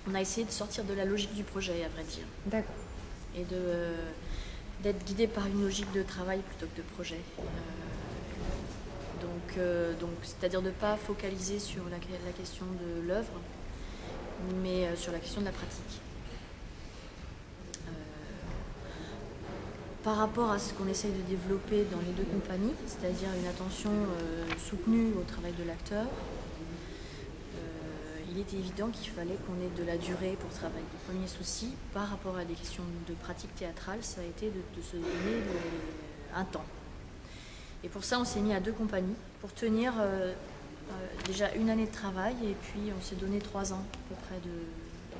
on a essayé de sortir de la logique du projet, à vrai dire. D'accord. Et d'être guidé par une logique de travail plutôt que de projet. Donc c'est-à-dire de ne pas focaliser sur la question de l'œuvre, mais sur la question de la pratique. Par rapport à ce qu'on essaye de développer dans les deux compagnies, c'est-à-dire une attention soutenue au travail de l'acteur, il était évident qu'il fallait qu'on ait de la durée pour travailler. Le premier souci, par rapport à des questions de pratique théâtrale, ça a été de se donner un temps. Et pour ça, on s'est mis à deux compagnies pour tenir déjà une année de travail, et puis on s'est donné 3 ans à peu près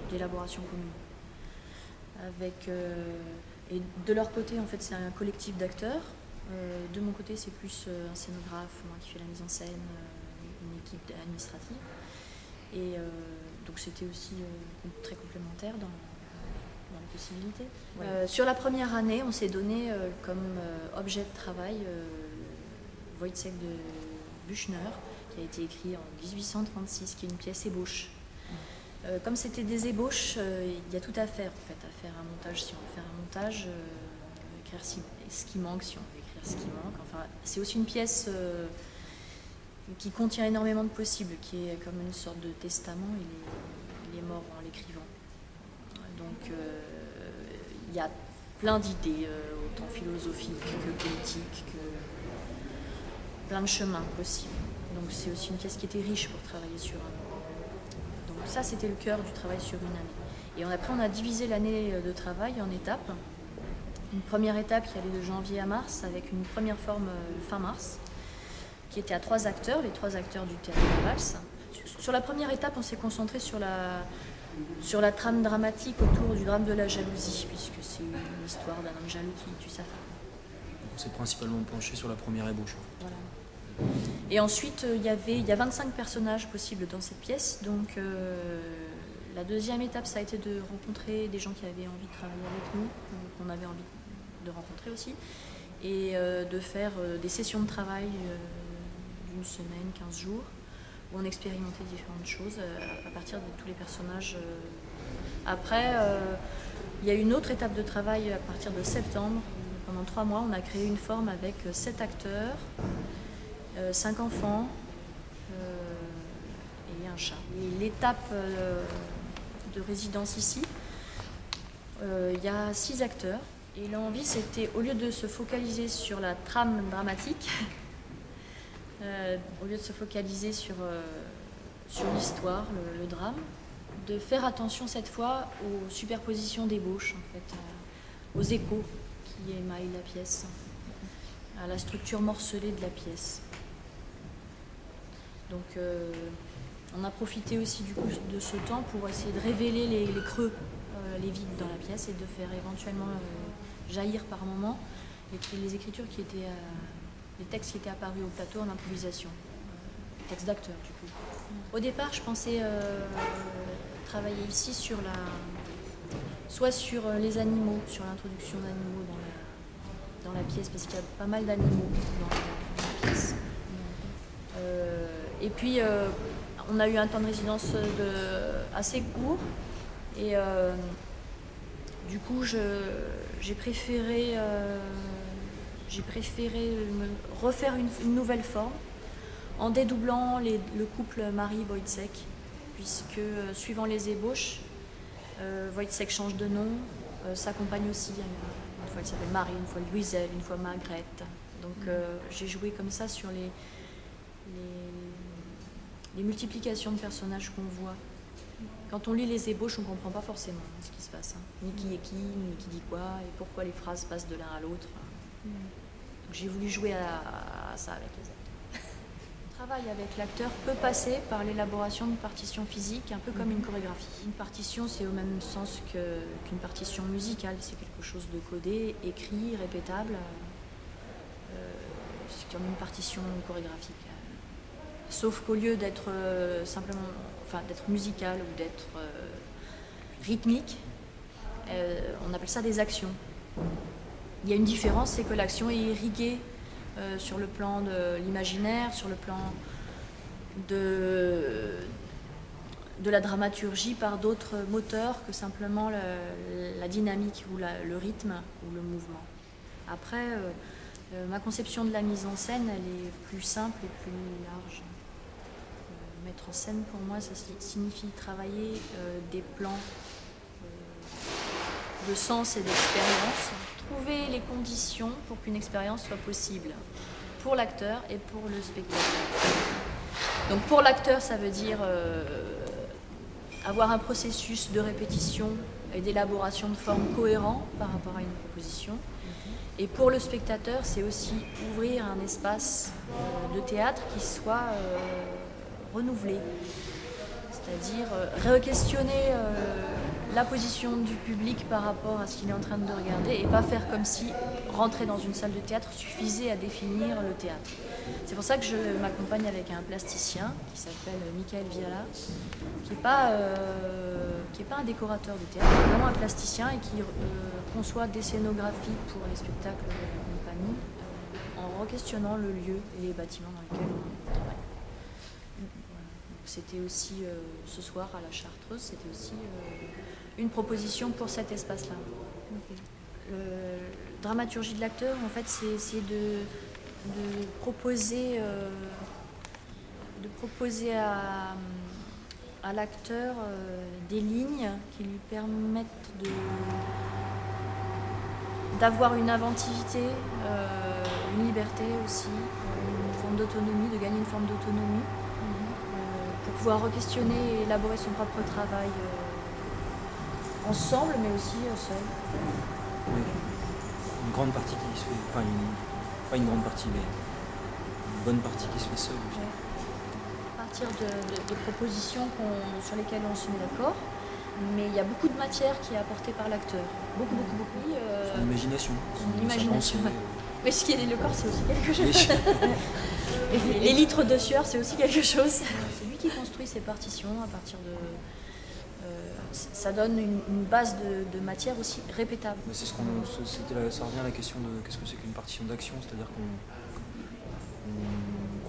d'élaboration commune. Et de leur côté, en fait, c'est un collectif d'acteurs. De mon côté, c'est plus un scénographe, moi qui fais la mise en scène, une équipe administrative. Et donc c'était aussi très complémentaire dans les possibilités. Ouais. Sur la première année, on s'est donné comme objet de travail Wojciech de Büchner, qui a été écrit en 1836, qui est une pièce ébauche. Comme c'était des ébauches, il y a tout à faire en fait, à faire un montage si on veut faire un montage, écrire ce qui manque si on veut écrire ce qui manque. Enfin, c'est aussi une pièce qui contient énormément de possibles, qui est comme une sorte de testament. Il est mort en l'écrivant. Donc il y a plein d'idées, autant philosophiques que politiques, que plein de chemins possibles. Donc c'est aussi une pièce qui était riche pour travailler sur un. Donc ça, c'était le cœur du travail sur une année. Et après, on a divisé l'année de travail en étapes. Une première étape qui allait de janvier à mars, avec une première forme fin mars, qui était à 3 acteurs, les 3 acteurs du théâtre de valse. Sur la première étape, on s'est concentré sur la trame dramatique autour du drame de la jalousie, puisque c'est une histoire d'un homme jaloux qui tue sa femme. On s'est principalement penché sur la première ébauche. Voilà. Et ensuite, il y a 25 personnages possibles dans cette pièce. Donc la deuxième étape, ça a été de rencontrer des gens qui avaient envie de travailler avec nous, qu'on avait envie de rencontrer aussi, et de faire des sessions de travail d'une semaine, 15 jours, où on expérimentait différentes choses à partir de tous les personnages. Après, il y a une autre étape de travail à partir de septembre. Pendant 3 mois, on a créé une forme avec 7 acteurs, 5 enfants et un chat. Et l'étape de résidence ici, il y a 6 acteurs. Et l'envie, c'était, au lieu de se focaliser sur la trame dramatique, au lieu de se focaliser sur l'histoire, le drame, de faire attention cette fois aux superpositions d'ébauches, en fait, aux échos qui émaillent la pièce, à la structure morcelée de la pièce. Donc on a profité aussi du coup de ce temps pour essayer de révéler les creux, les vides dans la pièce, et de faire éventuellement jaillir par moments les écritures qui étaient, les textes qui étaient apparus au plateau en improvisation, textes d'acteurs du coup. Au départ, je pensais travailler ici sur soit sur les animaux, sur l'introduction d'animaux dans la pièce, parce qu'il y a pas mal d'animaux dans la pièce. Et puis, on a eu un temps de résidence assez court, et du coup, j'ai préféré refaire une nouvelle forme en dédoublant le couple Marie-Wojciech, puisque suivant les ébauches, Wojciech change de nom, sa compagne aussi. Une fois elle s'appelle Marie, une fois Louiselle, une fois Margrethe. Donc j'ai joué comme ça sur les multiplications de personnages qu'on voit. Quand on lit les ébauches, on ne comprend pas forcément ce qui se passe, hein. Ni qui est qui, ni qui dit quoi, et pourquoi les phrases passent de l'un à l'autre. Donc j'ai voulu jouer à ça avec les acteurs. Le travail avec l'acteur peut passer par l'élaboration d'une partition physique, un peu comme une chorégraphie. Une partition, c'est au même sens qu'une partition musicale. C'est quelque chose de codé, écrit, répétable. C'est comme une partition chorégraphique. Sauf qu'au lieu d'être simplement, d'être musical ou d'être rythmique, on appelle ça des actions. Il y a une différence, c'est que l'action est irriguée sur le plan de l'imaginaire, sur le plan de la dramaturgie par d'autres moteurs que simplement la dynamique ou le rythme ou le mouvement. Après, ma conception de la mise en scène, elle est plus simple et plus large. Mettre en scène, pour moi, ça signifie travailler des plans de sens et d'expérience, trouver les conditions pour qu'une expérience soit possible pour l'acteur et pour le spectateur. Donc pour l'acteur, ça veut dire avoir un processus de répétition et d'élaboration de forme cohérent par rapport à une proposition. Et pour le spectateur, c'est aussi ouvrir un espace de théâtre qui soit renouvelé. C'est-à-dire re-questionner la position du public par rapport à ce qu'il est en train de regarder et pas faire comme si rentrer dans une salle de théâtre suffisait à définir le théâtre. C'est pour ça que je m'accompagne avec un plasticien qui s'appelle Michael Viala, qui n'est pas un décorateur de théâtre, qui est vraiment un plasticien et qui conçoit des scénographies pour les spectacles de la compagnie en re-questionnant le lieu et les bâtiments dans lesquels on travaille. C'était aussi, ce soir à la Chartreuse, c'était aussi une proposition pour cet espace-là. La dramaturgie de l'acteur, en fait, c'est de proposer à l'acteur des lignes qui lui permettent d'avoir une inventivité, une liberté aussi, une forme d'autonomie, de gagner une forme d'autonomie. Pour pouvoir re-questionner et élaborer son propre travail ensemble, mais aussi seul. Oui. Une grande partie qui se fait, enfin, pas une grande partie, mais une bonne partie qui se fait seule aussi. Ouais. À partir de propositions sur lesquelles on se met d'accord, mais il y a beaucoup de matière qui est apportée par l'acteur. Beaucoup. Oui, son imagination. Son imagination. Mais ce qui est le corps, c'est aussi quelque chose. Et les litres de sueur, c'est aussi quelque chose. C'est lui qui construit ses partitions à partir de... ça donne une base de matière aussi répétable. Mais c'est ça revient à la question de qu'est-ce que c'est qu'une partition d'action, c'est-à-dire qu'on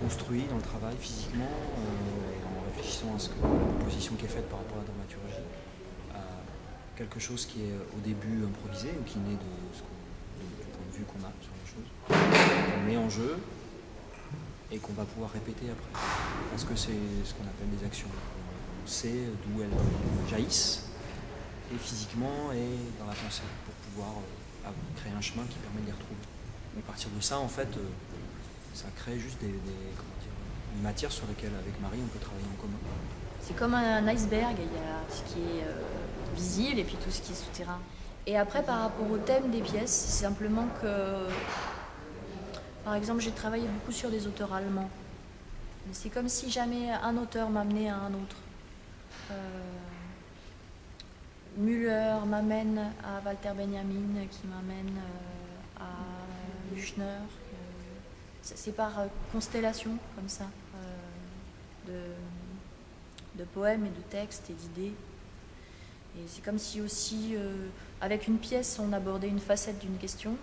construit dans le travail physiquement, en réfléchissant à ce que la proposition qui est faite par rapport à la dramaturgie, à quelque chose qui est au début improvisé ou qui naît du point de vue qu'on a sur les choses, qu'on met en jeu et qu'on va pouvoir répéter après. Parce que c'est ce qu'on appelle des actions. On sait d'où elles jaillissent, et physiquement et dans la pensée, pour pouvoir créer un chemin qui permet de les retrouver. Et à partir de ça, en fait, ça crée juste une matière sur laquelle, avec Marie, on peut travailler en commun. C'est comme un iceberg, il y a ce qui est visible et puis tout ce qui est souterrain. Et après, par rapport au thème des pièces, c'est simplement que... Par exemple, j'ai travaillé beaucoup sur des auteurs allemands. Mais c'est comme si jamais un auteur m'amenait à un autre. Müller m'amène à Walter Benjamin, qui m'amène à Büchner. C'est par constellation, comme ça, de poèmes et de textes et d'idées. Et c'est comme si aussi, avec une pièce, on abordait une facette d'une question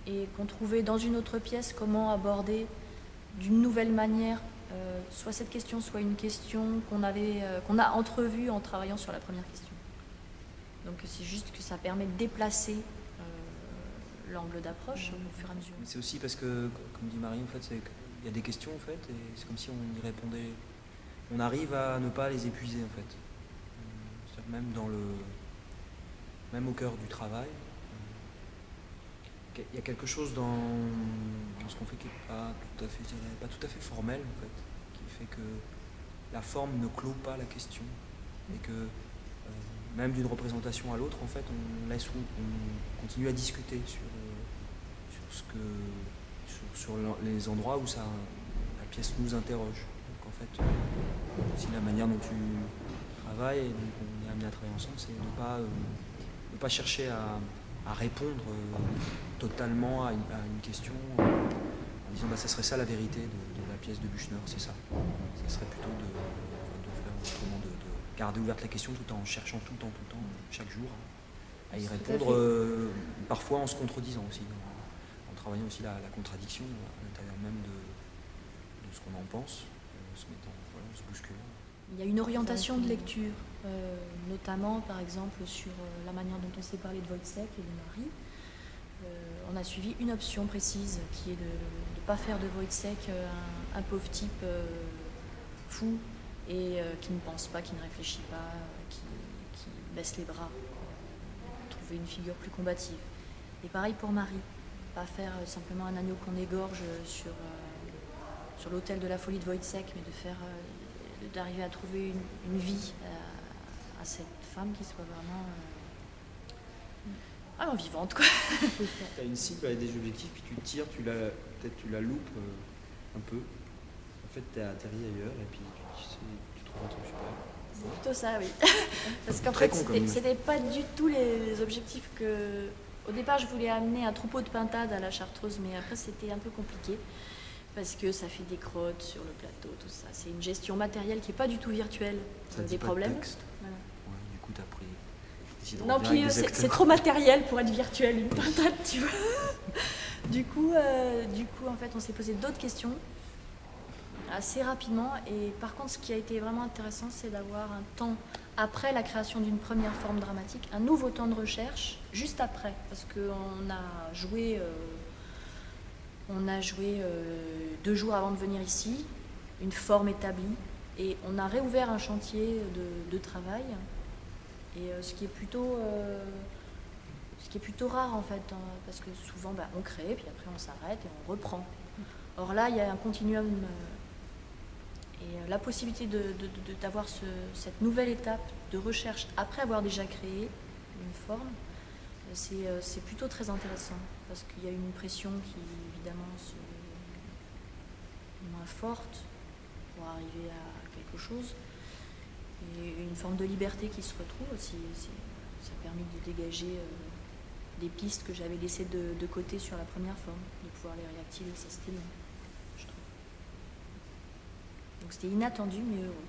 et qu'on trouvait dans une autre pièce comment aborder d'une nouvelle manière soit cette question, soit une question qu'on a entrevue en travaillant sur la première question. Donc c'est juste que ça permet de déplacer l'angle d'approche au fur et à mesure. C'est aussi parce que, comme dit Marie, en fait, il y a des questions en fait, et c'est comme si on y répondait. On arrive à ne pas les épuiser en fait. Même au cœur du travail, il y a quelque chose dans ce qu'on fait qui n'est pas tout à fait formel en fait, qui fait que la forme ne clôt pas la question et que même d'une représentation à l'autre, en fait, on continue à discuter sur les endroits où la pièce nous interroge. Donc en fait, si la manière dont tu travailles et dont on est amené à travailler ensemble, c'est de ne pas chercher à répondre totalement à une question en disant ça serait ça la vérité de la pièce de Büchner, c'est ça. Ça serait plutôt de faire autrement, de garder ouverte la question tout en cherchant tout le temps, chaque jour, à y répondre, parfois en se contredisant aussi, en travaillant aussi la contradiction à l'intérieur même de ce qu'on en pense, en se bousculant. Il y a une orientation de lecture, notamment par exemple sur la manière dont on s'est parlé de Wojciech et de Marie. On a suivi une option précise qui est de ne pas faire de Wojciech un pauvre type fou et qui ne pense pas, qui ne réfléchit pas, qui baisse les bras. Trouver une figure plus combative. Et pareil pour Marie, pas faire simplement un agneau qu'on égorge sur l'autel de la folie de Wojciech, mais d'arriver à trouver une vie à cette femme qui soit vraiment vivante, quoi. Tu as une cible avec des objectifs, puis tu tires, peut-être tu la loupes un peu. En fait, tu es atterri ailleurs et puis tu trouves un truc super. C'est plutôt ça, oui. Parce qu'en fait, c'était pas du tout les objectifs que... Au départ, je voulais amener un troupeau de pintades à la Chartreuse, mais après, c'était un peu compliqué. Parce que ça fait des crottes sur le plateau, tout ça. C'est une gestion matérielle qui n'est pas du tout virtuelle. Ça des problèmes. Voilà. Ouais, du coup, tu as pris... Non, puis c'est trop matériel pour être virtuel, une pintade, tu vois. Du coup, en fait, on s'est posé d'autres questions assez rapidement. Et par contre, ce qui a été vraiment intéressant, c'est d'avoir un temps, après la création d'une première forme dramatique, un nouveau temps de recherche, juste après. Parce qu'on a joué... 2 jours avant de venir ici, une forme établie, et on a réouvert un chantier de travail, et ce qui est plutôt rare en fait, hein, parce que souvent on crée, puis après on s'arrête et on reprend. Or là, il y a un continuum, et la possibilité d'avoir cette nouvelle étape de recherche après avoir déjà créé une forme, c'est plutôt très intéressant, parce qu'il y a une pression qui, évidemment, est moins forte pour arriver à quelque chose, et une forme de liberté qui se retrouve aussi. Ça a permis de dégager des pistes que j'avais laissées de côté sur la première forme, de pouvoir les réactiver, ça c'était bien, je trouve. Donc c'était inattendu, mais heureux.